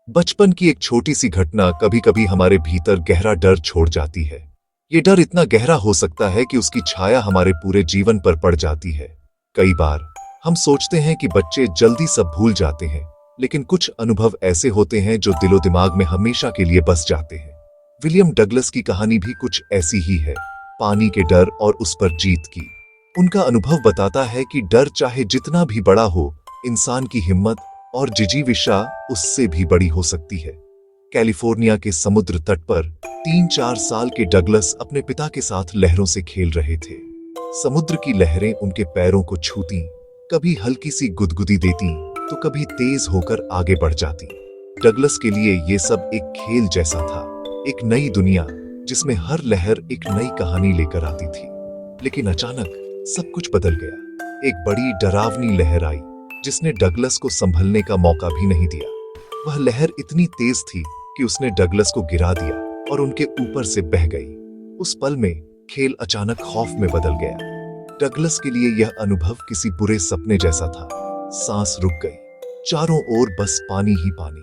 बचपन की एक छोटी सी घटना कभी कभी हमारे भीतर गहरा डर छोड़ जाती है। ये डर इतना गहरा हो सकता है कि उसकी छाया हमारे पूरे जीवन पर पड़ जाती है। कई बार हम सोचते हैं कि बच्चे जल्दी सब भूल जाते हैं, लेकिन कुछ अनुभव ऐसे होते हैं जो दिलो दिमाग में हमेशा के लिए बस जाते हैं। विलियम डगलस की कहानी भी कुछ ऐसी ही है, पानी के डर और उस पर जीत की। उनका अनुभव बताता है कि डर चाहे जितना भी बड़ा हो, इंसान की हिम्मत और जिजीविषा उससे भी बड़ी हो सकती है। कैलिफोर्निया के समुद्र तट पर 3-4 साल के डगलस अपने पिता के साथ लहरों से खेल रहे थे। समुद्र की लहरें उनके पैरों को छूती, कभी हल्की सी गुदगुदी देती तो कभी तेज होकर आगे बढ़ जाती। डगलस के लिए ये सब एक खेल जैसा था, एक नई दुनिया जिसमें हर लहर एक नई कहानी लेकर आती थी। लेकिन अचानक सब कुछ बदल गया। एक बड़ी डरावनी लहर आई जिसने डगलस को संभलने का मौका भी नहीं दिया। वह लहर इतनी तेज थी कि उसने डगलस को गिरा दिया और उनके ऊपर से बह गई। उस पल में खेल अचानक खौफ में बदल गया। डगलस के लिए यह अनुभव किसी बुरे सपने जैसा था। सांस रुक गई, चारों ओर बस पानी ही पानी।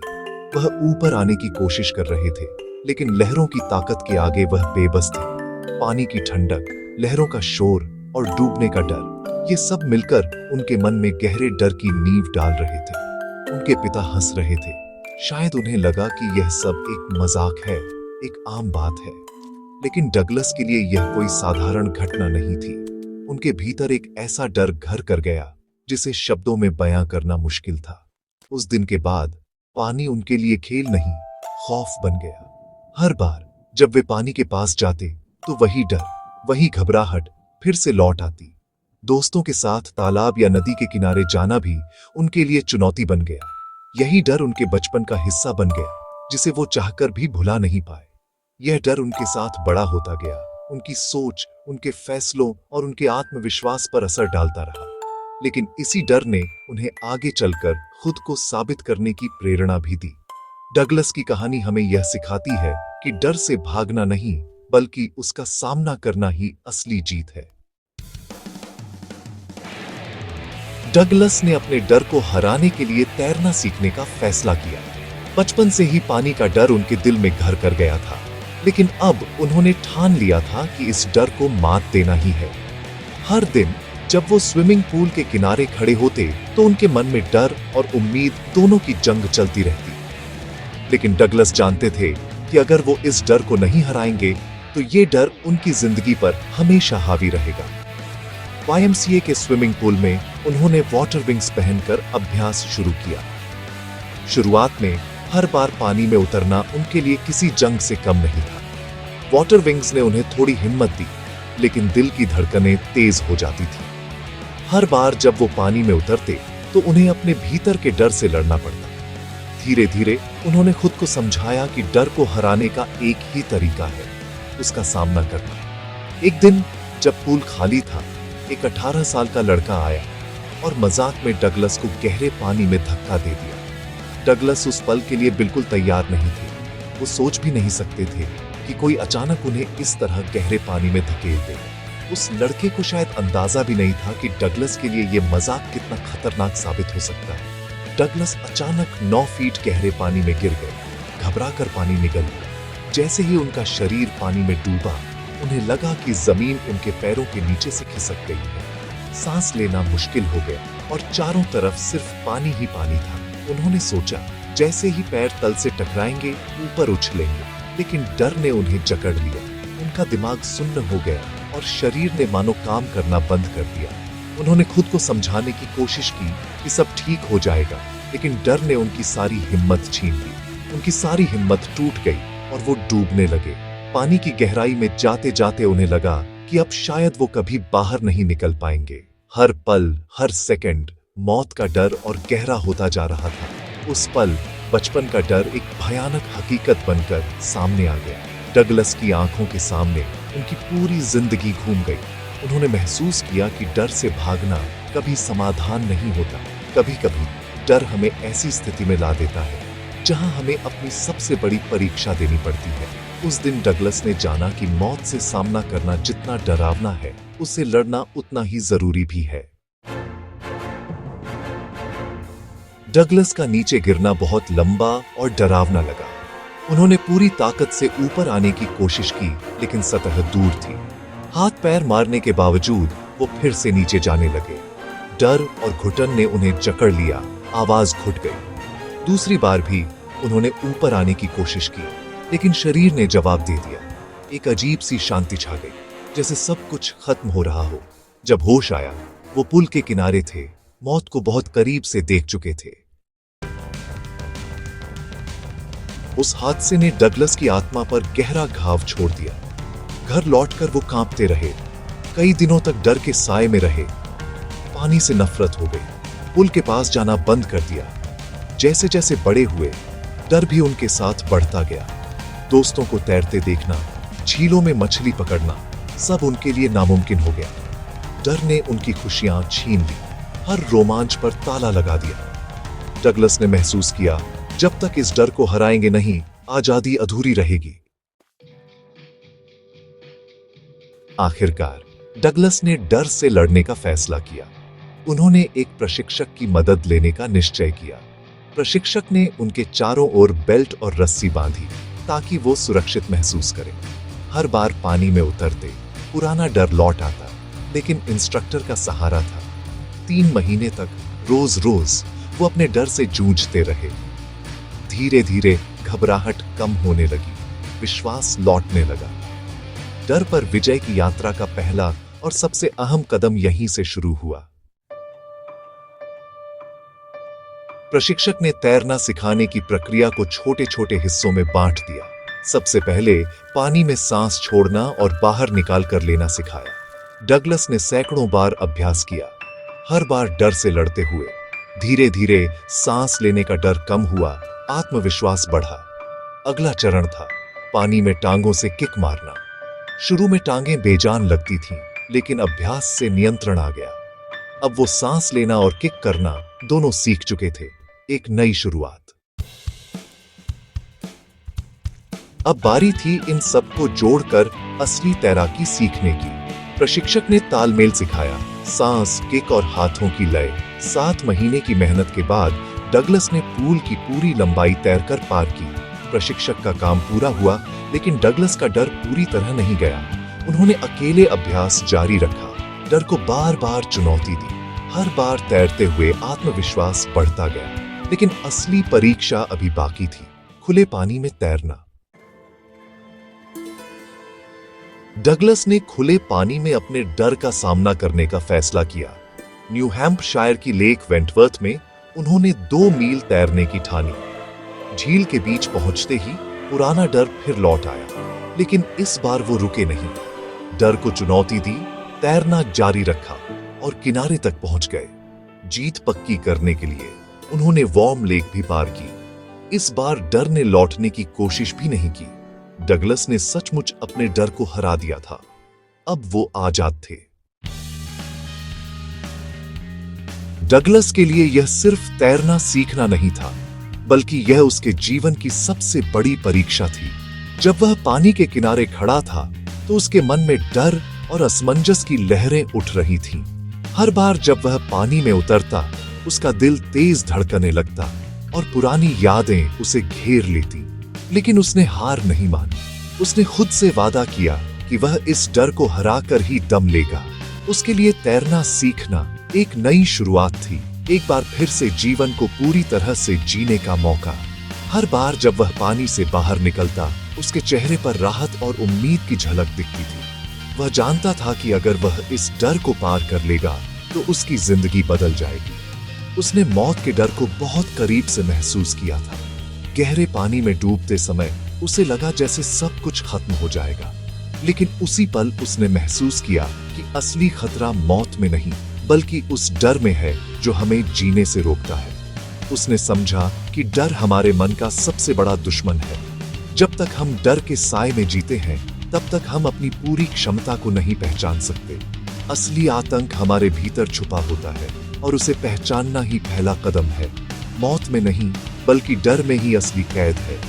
वह ऊपर आने की कोशिश कर रहे थे, लेकिन लहरों की ताकत के आगे वह बेबस थे। पानी की ठंडक, लहरों का शोर और डूबने का डर, ये सब मिलकर उनके मन में गहरे डर की नींव डाल रहे थे। उनके पिता हंस रहे थे। शायद उन्हें लगा कि यह सब एक मजाक है, एक आम बात है। लेकिन डगलस के लिए यह कोई साधारण घटना नहीं थी। उनके भीतर एक ऐसा डर घर कर गया जिसे शब्दों में बयां करना मुश्किल था। उस दिन के बाद पानी उनके लिए खेल नहीं, खौफ बन गया। हर बार जब वे पानी के पास जाते तो वही डर, वही घबराहट फिर से लौट आती। दोस्तों के साथ तालाब या नदी के किनारे जाना भी उनके लिए चुनौती बन गया। यही डर उनके बचपन का हिस्सा बन गया, जिसे वो चाहकर भी भुला नहीं पाए। यह डर उनके साथ बड़ा होता गया, उनकी सोच, उनके फैसलों और उनके आत्मविश्वास पर असर डालता रहा। लेकिन इसी डर ने उन्हें आगे चलकर खुद को साबित करने की प्रेरणा भी दी। डगलस की कहानी हमें यह सिखाती है कि डर से भागना नहीं, बल्कि उसका सामना करना ही असली जीत है। डगलस ने अपने डर को हराने के लिए तैरना सीखने का फैसला किया। बचपन से ही पानी का डर उनके दिल में घर कर गया था, लेकिन अब उन्होंने ठान लिया था कि इस डर को मात देना ही है। हर दिन जब वो स्विमिंग पूल के किनारे खड़े होते तो उनके मन में डर और उम्मीद दोनों की जंग चलती रहती। लेकिन डगलस जानते थे कि अगर वो इस डर को नहीं हराएंगे तो ये डर उनकी जिंदगी पर हमेशा हावी रहेगा। YMCA के स्विमिंग पूल में उन्होंने वाटर विंग्स पहनकर अभ्यास शुरू किया। शुरुआत में हर बार पानी में उतरना उनके लिए किसी जंग से कम नहीं था। वाटर विंग्स ने उन्हें थोड़ी हिम्मत दी, लेकिन दिल की धड़कनें तेज हो जाती थी। हर बार जब वो पानी में उतरते तो उन्हें अपने भीतर के डर से लड़ना पड़ता। धीरे धीरे उन्होंने खुद को समझाया कि डर को हराने का एक ही तरीका है, उसका सामना करना। एक दिन जब पूल खाली था, एक 18 साल का लड़का आया और मजाक में डगलस को गहरे पानी में धक्का दे दिया। डगलस उस पल के लिए बिल्कुल तैयार नहीं थे। वो सोच भी नहीं सकते थे कि कोई अचानक उन्हें इस तरह गहरे पानी में धकेल दे। उस लड़के को शायद अंदाजा भी नहीं था कि डगलस के लिए यह मजाक कितना खतरनाक साबित हो सकता है। डगलस अचानक 9 फीट गहरे पानी में गिर गए। घबराकर पानी निकल गया। जैसे ही उनका शरीर पानी में डूबा, उन्हें लगा कि जमीन उनके पैरों के नीचे से खिसक गई है। सांस लेना मुश्किल हो गया और चारों तरफ सिर्फ पानी ही पानी था। उन्होंने सोचा जैसे ही पैर तल से टकराएंगे ऊपर उछलेंगे, लेकिन डर ने उन्हें जकड़ लिया। उनका दिमाग सुन्न हो गया और शरीर ने मानो काम करना बंद कर दिया। उन्होंने खुद को समझाने की कोशिश की कि सब ठीक हो जाएगा, लेकिन डर ने उनकी सारी हिम्मत छीन ली। उनकी सारी हिम्मत टूट गई और वो डूबने लगे। पानी की गहराई में जाते जाते उन्हें लगा कि अब शायद वो कभी बाहर नहीं निकल पाएंगे। हर पल, हर सेकंड मौत का डर और गहरा होता जा रहा था। उस पल बचपन का डर एक भयानक हकीकत बनकर सामने आ गया। डगलस की आंखों के सामने उनकी पूरी जिंदगी घूम गई। उन्होंने महसूस किया कि डर से भागना कभी समाधान नहीं होता। कभी कभी डर हमें ऐसी स्थिति में ला देता है जहां हमें अपनी सबसे बड़ी परीक्षा देनी पड़ती है। उस दिन डगलस ने जाना कि मौत से सामना करना जितना डरावना है, उससे लड़ना उतना ही जरूरी भी है। डगलस का नीचे गिरना बहुत लंबा और डरावना लगा। उन्होंने पूरी ताकत से ऊपर आने की कोशिश की, लेकिन सतह दूर थी। हाथ पैर मारने के बावजूद वो फिर से नीचे जाने लगे। डर और घुटन ने उन्हें जकड़ लिया, आवाज घुट गई। दूसरी बार भी उन्होंने ऊपर आने की कोशिश की, लेकिन शरीर ने जवाब दे दिया। एक अजीब सी शांति छा गई, जैसे सब कुछ खत्म हो रहा हो। जब होश आया, वो पुल के किनारे थे, मौत को बहुत करीब से देख चुके थे। उस हादसे ने डगलस की आत्मा पर गहरा घाव छोड़ दिया। घर लौटकर वो कांपते रहे, कई दिनों तक डर के साए में रहे। पानी से नफरत हो गई, पुल के पास जाना बंद कर दिया। जैसे जैसे बड़े हुए, डर भी उनके साथ बढ़ता गया। दोस्तों को तैरते देखना, झीलों में मछली पकड़ना, सब उनके लिए नामुमकिन हो गया। डर ने उनकी खुशियां छीन ली, हर रोमांच पर ताला लगा दिया। डगलस ने महसूस किया, जब तक इस डर को हराएंगे नहीं, आजादी अधूरी रहेगी। आखिरकार डगलस ने डर से लड़ने का फैसला किया। उन्होंने एक प्रशिक्षक की मदद लेने का निश्चय किया। प्रशिक्षक ने उनके चारों ओर बेल्ट और रस्सी बांधी, ताकि वो सुरक्षित महसूस करें। हर बार पानी में उतरते पुराना डर लौट आता, लेकिन इंस्ट्रक्टर का सहारा था। 3 महीने तक रोज रोज वो अपने डर से जूझते रहे। धीरे धीरे घबराहट कम होने लगी, विश्वास लौटने लगा। डर पर विजय की यात्रा का पहला और सबसे अहम कदम यहीं से शुरू हुआ। प्रशिक्षक ने तैरना सिखाने की प्रक्रिया को छोटे छोटे हिस्सों में बांट दिया। सबसे पहले पानी में सांस छोड़ना और बाहर निकाल कर लेना सिखाया। डगलस ने सैकड़ों बार अभ्यास किया, हर बार डर से लड़ते हुए। धीरे धीरे सांस लेने का डर कम हुआ, आत्मविश्वास बढ़ा। अगला चरण था पानी में टांगों से किक मारना। शुरू में टांगें बेजान लगती थीं, लेकिन अभ्यास से नियंत्रण आ गया। अब वो सांस लेना और किक करना दोनों सीख चुके थे। एक नई शुरुआत। अब बारी थी इन सबको जोड़कर असली तैराकी सीखने की। प्रशिक्षक ने तालमेल सिखाया, सांस, किक और हाथों की लय। 7 महीने की मेहनत के बाद डगलस ने पूल की पूरी लंबाई तैरकर पार की। प्रशिक्षक का काम पूरा हुआ, लेकिन डगलस का डर पूरी तरह नहीं गया। उन्होंने अकेले अभ्यास जारी रखा, डर को बार बार चुनौती दी। हर बार तैरते हुए आत्मविश्वास बढ़ता गया, लेकिन असली परीक्षा अभी बाकी थी, खुले पानी में तैरना। डगलस ने खुले पानी में अपने डर का सामना करने का फैसला किया। न्यू हैम्पशायर की लेक वेंटवर्थ में उन्होंने 2 मील तैरने की ठानी। झील के बीच पहुंचते ही पुराना डर फिर लौट आया, लेकिन इस बार वो रुके नहीं। डर को चुनौती दी, तैरना जारी रखा और किनारे तक पहुंच गए। जीत पक्की करने के लिए उन्होंने वॉर्म लेक भी पार की। इस बार डर ने लौटने की कोशिश भी नहीं की। डगलस ने सचमुच अपने डर को हरा दिया था। अब वो आजाद थे। डगलस के लिए यह सिर्फ तैरना सीखना नहीं था, बल्कि यह उसके जीवन की सबसे बड़ी परीक्षा थी। जब वह पानी के किनारे खड़ा था, तो उसके मन में डर और असमंजस की लहरें उठ रही थीं। हर बार जब वह पानी में उतरता, उसका दिल तेज धड़कने लगता और पुरानी यादें उसे घेर लेती। लेकिन उसने हार नहीं मानी। उसने खुद से वादा किया कि वह इस डर को हराकर ही दम लेगा। उसके लिए तैरना सीखना एक नई शुरुआत थी, एक बार फिर से जीवन को पूरी तरह से जीने का मौका। हर बार जब वह पानी से बाहर निकलता, उसके चेहरे पर राहत और उम्मीद की झलक दिखती थी। वह जानता था कि अगर वह इस डर को पार कर लेगा, तो उसकी जिंदगी बदल जाएगी। उसने मौत के डर को बहुत करीब से महसूस किया था। गहरे पानी में डूबते समय उसे लगा जैसे सब कुछ खत्म हो जाएगा, लेकिन उसी पल उसने महसूस किया कि असली खतरा मौत में नहीं, बल्कि उस डर में है जो हमें जीने से रोकता है। उसने समझा कि डर हमारे मन का सबसे बड़ा दुश्मन है। जब तक हम डर के साए में जीते हैं, तब तक हम अपनी पूरी क्षमता को नहीं पहचान सकते। असली आतंक हमारे भीतर छुपा होता है, और उसे पहचानना ही पहला कदम है। मौत में नहीं, बल्कि डर में ही असली कैद है।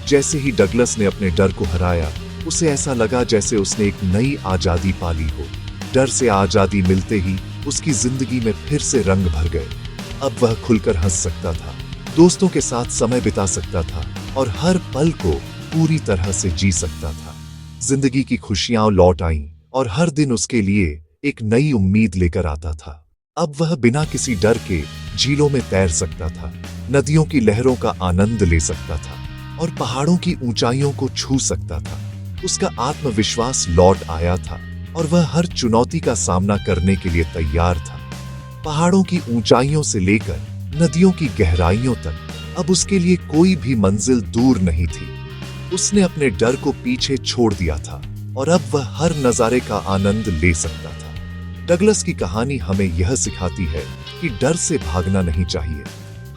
जैसे ही डगलस ने अपने डर को हराया, उसे ऐसा लगा जैसे उसने एक नई आजादी पाली हो। डर से आजादी मिलते ही उसकी जिंदगी में फिर से रंग भर गए। अब वह खुलकर हंस सकता था, दोस्तों के साथ समय बिता सकता था और हर पल को पूरी तरह से जी सकता था। जिंदगी की खुशियां लौट आईं और हर दिन उसके लिए एक नई उम्मीद लेकर आता था। अब वह बिना किसी डर के झीलों में तैर सकता था, नदियों की लहरों का आनंद ले सकता था और पहाड़ों की ऊंचाइयों को छू सकता था। उसका आत्मविश्वास लौट आया था और वह हर चुनौती का सामना करने के लिए तैयार था। पहाड़ों की ऊंचाइयों से लेकर नदियों की गहराइयों तक अब उसके लिए कोई भी मंजिल दूर नहीं थी। उसने अपने डर को पीछे छोड़ दिया था और अब वह हर नजारे का आनंद ले सकता था। डगलस की कहानी हमें यह सिखाती है कि डर से भागना नहीं चाहिए,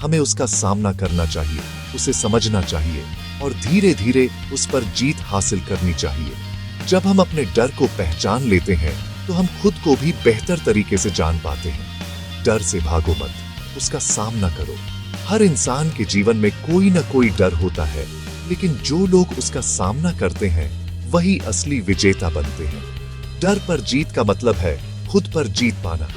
हमें उसका सामना करना चाहिए, उसे समझना चाहिए और धीरे धीरे उस पर जीत हासिल करनी चाहिए। जब हम अपने डर को पहचान लेते हैं तो हम खुद को भी बेहतर तरीके से जान पाते हैं। डर से भागो मत, उसका सामना करो। हर इंसान के जीवन में कोई ना कोई डर होता है, लेकिन जो लोग उसका सामना करते हैं वही असली विजेता बनते हैं। डर पर जीत का मतलब है खुद पर जीत पाना।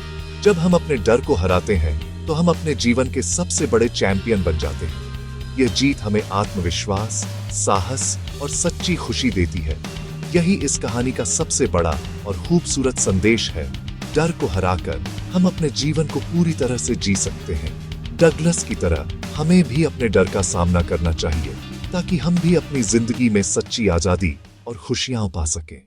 जब हम अपने डर को हराते हैं तो हम अपने जीवन के सबसे बड़े चैंपियन बन जाते हैं। यह जीत हमें आत्मविश्वास, साहस और सच्ची खुशी देती है। यही इस कहानी का सबसे बड़ा और खूबसूरत संदेश है। डर को हराकर हम अपने जीवन को पूरी तरह से जी सकते हैं। डगलस की तरह हमें भी अपने डर का सामना करना चाहिए ताकि हम भी अपनी जिंदगी में सच्ची आजादी और खुशियां पा सकें।